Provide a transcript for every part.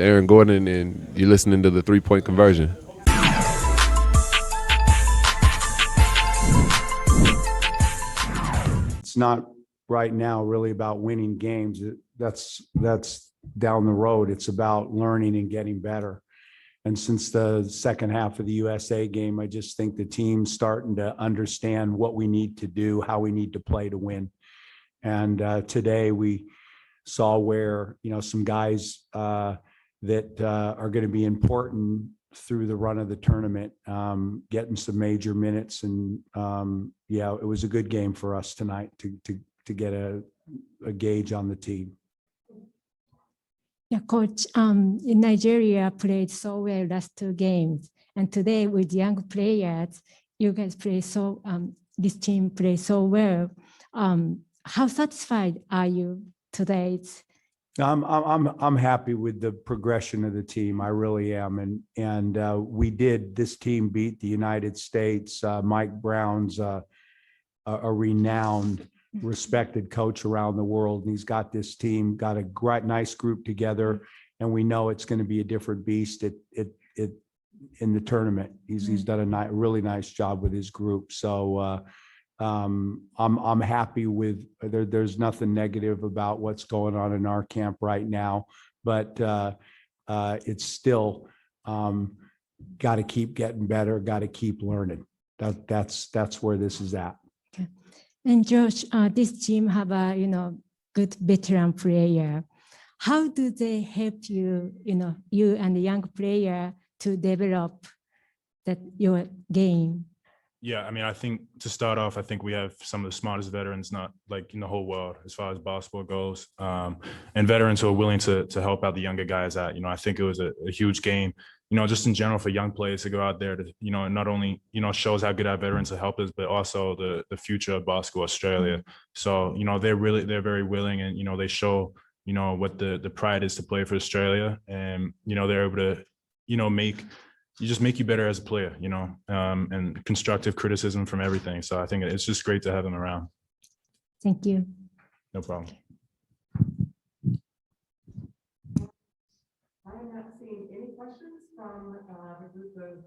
Aaron Gordon, and you're listening to the 3-Point Conversion. It's not right now really about winning games. That's down the road. It's about learning and getting better. And since the second half of the USA game, I just think the team's starting to understand what we need to do, how we need to play to win. And today we saw where, some guys that are going to be important through the run of the tournament, getting some major minutes. And it was a good game for us tonight to get a gauge on the team. Yeah, Coach, in Nigeria played so well last two games. And today with young players, you guys play this team plays so well. How satisfied are you today? I'm happy with the progression of the team. I really am. And this team beat the United States. Mike Brown's a renowned, respected coach around the world. And he's got this team, got a great, nice group together. And we know it's going to be a different beast in the tournament. He's done a really nice job with his group. So I'm happy with there's nothing negative about what's going on in our camp right now, but it's still got to keep getting better, got to keep learning. That's where this is at. Okay. And Josh, this team have a good veteran player. How do they help you, you and the young player to develop your game? Yeah, I mean, I think to start off, I think we have some of the smartest veterans, not like in the whole world, as far as basketball goes, and veterans who are willing to help out the younger guys out. I think it was a huge game, just in general for young players to go out there to, not only, shows how good our veterans are helpers, but also the future of basketball Australia. So, they're very willing, and, they show, what the pride is to play for Australia, and, they're able to, make you better as a player, and constructive criticism from everything. So I think it's just great to have them around. Thank you. No problem. I am not seeing any questions from the group of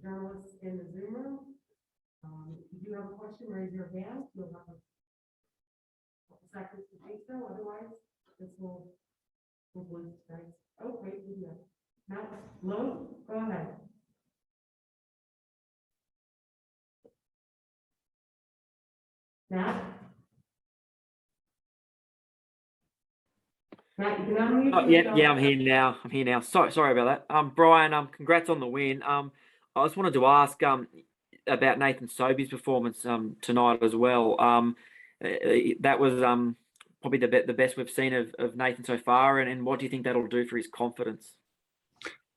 journalists in the Zoom room. If you do have a question, raise your hand. You'll have a couple seconds to take so. Otherwise, this will lose tonight. Oh, wait, we do have Matt Lowe, go ahead. Matt? Matt, you can unmute. Oh, yeah, I'm here now. Sorry about that. Brian, congrats on the win. I just wanted to ask about Nathan Sobey's performance tonight as well. That was probably the best we've seen of Nathan so far. And what do you think that'll do for his confidence?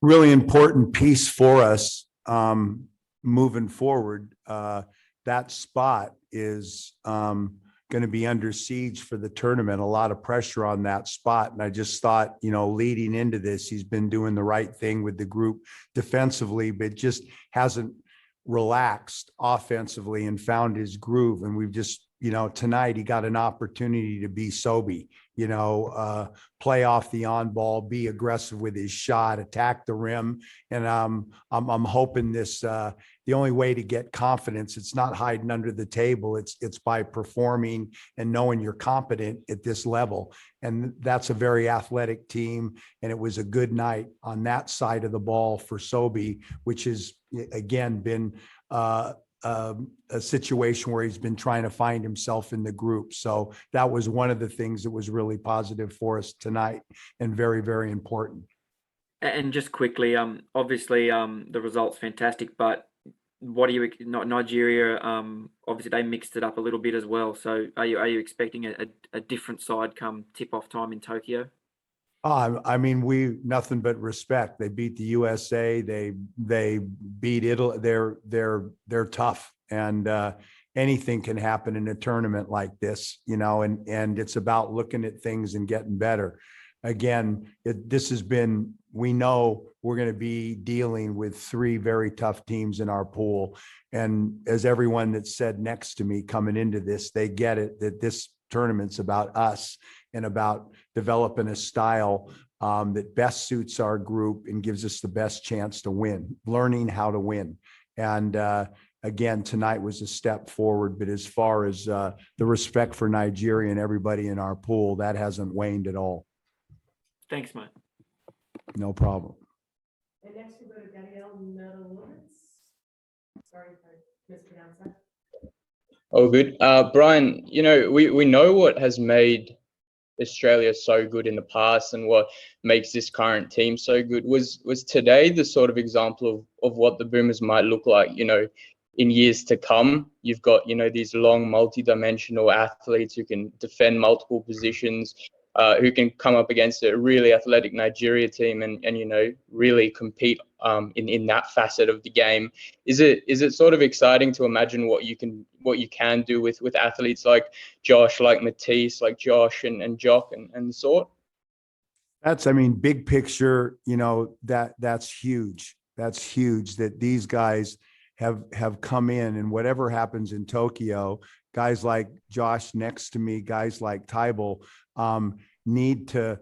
Really important piece for us moving forward. That spot is going to be under siege for the tournament, a lot of pressure on that spot. And I just thought, leading into this, he's been doing the right thing with the group defensively, but just hasn't relaxed offensively and found his groove. And we've just, tonight he got an opportunity to be Sobey, play off the on ball, be aggressive with his shot, attack the rim. And I'm hoping this, the only way to get confidence, it's not hiding under the table. It's by performing and knowing you're competent at this level. And that's a very athletic team. And it was a good night on that side of the ball for Sobey, which has again been a situation where he's been trying to find himself in the group. So that was one of the things that was really positive for us tonight and very, very important. And just quickly, obviously the result's fantastic, but what do you, not Nigeria, obviously they mixed it up a little bit as well. So are you expecting a different side come tip-off time in Tokyo? I mean, we nothing but respect. They beat the USA. They beat Italy. They're tough, and anything can happen in a tournament like this, and it's about looking at things and getting better. Again, this has been. We know we're going to be dealing with three very tough teams in our pool, and as everyone that said next to me coming into this, they get it that this tournament's about us and about developing a style that best suits our group and gives us the best chance to win, learning how to win. And again, tonight was a step forward, but as far as the respect for Nigeria and everybody in our pool, that hasn't waned at all. Thanks, mate. No problem. And next we go to Danielle Metalowitz. Sorry if I mispronounced that. Oh, good. Brian, you know, we know what has made Australia so good in the past and what makes this current team so good. Was today the sort of example of what the Boomers might look like, you know, in years to come? You've got, you know, these long multi-dimensional athletes who can defend multiple positions, who can come up against a really athletic Nigeria team and you know, really compete in that facet of the game. Is it sort of exciting to imagine what you can do with athletes like Josh, like Matisse, like Josh and Jock and the sort? That's, I mean, big picture, you know, that's huge. That's huge that these guys have come in, and whatever happens in Tokyo, guys like Josh next to me, guys like Thybulle, need to,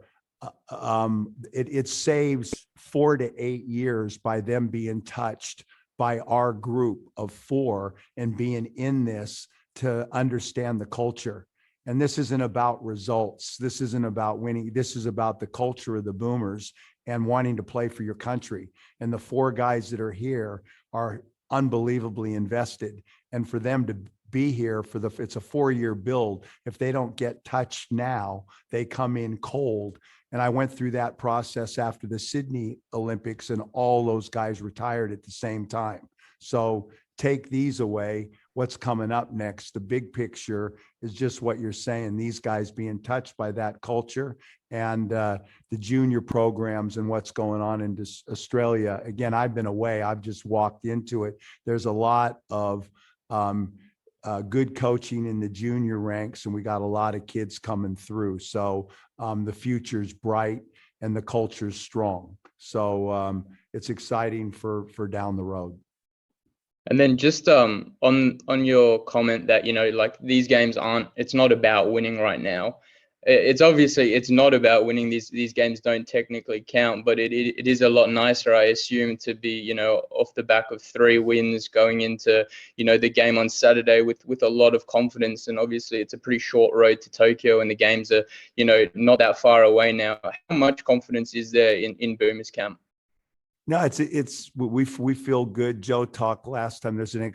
it saves 4 to 8 years by them being touched by our group of 4 and being in this to understand the culture. And this isn't about results. This isn't about winning. This is about the culture of the Boomers and wanting to play for your country. And the 4 guys that are here are unbelievably invested. And for them to be here for it's a 4-year build. If they don't get touched now, they come in cold. And I went through that process after the Sydney Olympics, and all those guys retired at the same time. So take these away. What's coming up next? The big picture is just what you're saying. These guys being touched by that culture and the junior programs and what's going on in Australia. Again, I've been away. I've just walked into it. There's a lot of good coaching in the junior ranks, and we got a lot of kids coming through. So the future's bright and the culture's strong. So it's exciting for down the road. And then just on your comment that, you know, like these games it's not about winning right now. It's obviously, it's not about winning. These games don't technically count, but it is a lot nicer, I assume, to be, you know, off the back of 3 wins going into, you know, the game on Saturday with a lot of confidence. And obviously it's a pretty short road to Tokyo and the games are, you know, not that far away now. How much confidence is there in Boomers camp? No, we feel good. Joe talked last time. There's an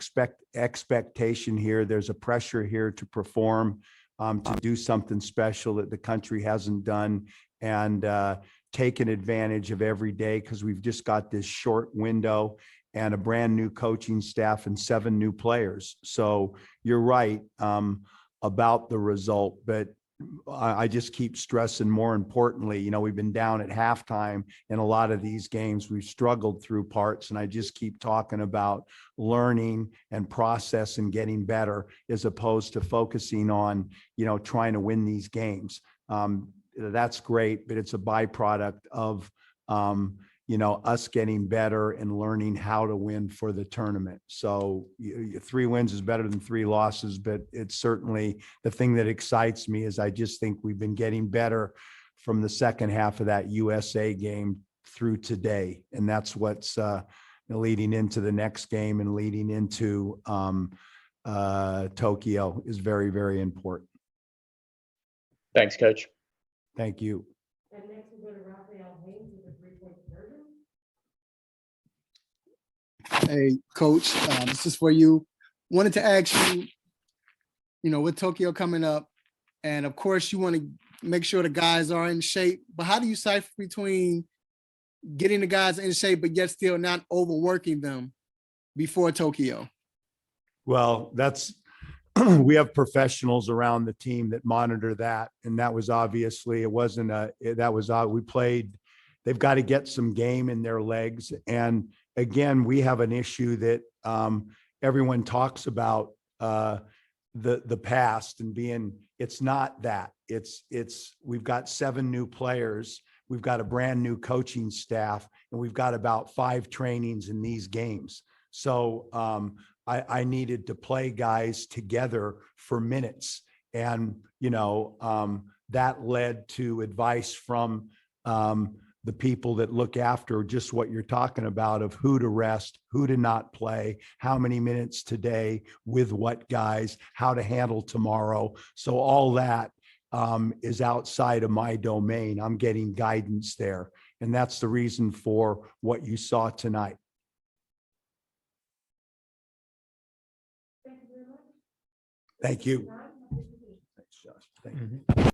expectation here. There's a pressure here to perform, to do something special that the country hasn't done, and taken advantage of every day, because we've just got this short window and a brand new coaching staff and 7 new players. So you're right about the result, but I just keep stressing, more importantly, you know, we've been down at halftime in a lot of these games. We've struggled through parts, and I just keep talking about learning and process and getting better, as opposed to focusing on, you know, trying to win these games. That's great, but it's a byproduct of, you know, us getting better and learning how to win for the tournament. So 3 wins is better than 3 losses, but it's certainly the thing that excites me is I just think we've been getting better from the second half of that USA game through today. And that's what's leading into the next game and leading into Tokyo is very, very important. Thanks, Coach. Thank you. And next we go to Raphael Haynes with a 3-point conversion. Hey, Coach, this is for you. Wanted to ask you, you know, with Tokyo coming up, and of course you want to make sure the guys are in shape, but how do you cipher between getting the guys in shape, but yet still not overworking them before Tokyo? Well, that's, we have professionals around the team that monitor that. And that was obviously, it wasn't we played, they've got to get some game in their legs. And again, we have an issue that everyone talks about, the past and being, it's not that. We've got 7 new players. We've got a brand new coaching staff, and we've got about 5 trainings in these games. So I needed to play guys together for minutes. And, you know, that led to advice from the people that look after just what you're talking about of who to rest, who to not play, how many minutes today, with what guys, how to handle tomorrow. So all that is outside of my domain. I'm getting guidance there. And that's the reason for what you saw tonight. Thank you very much. Thank you. Time. Thanks, Josh. Thank you.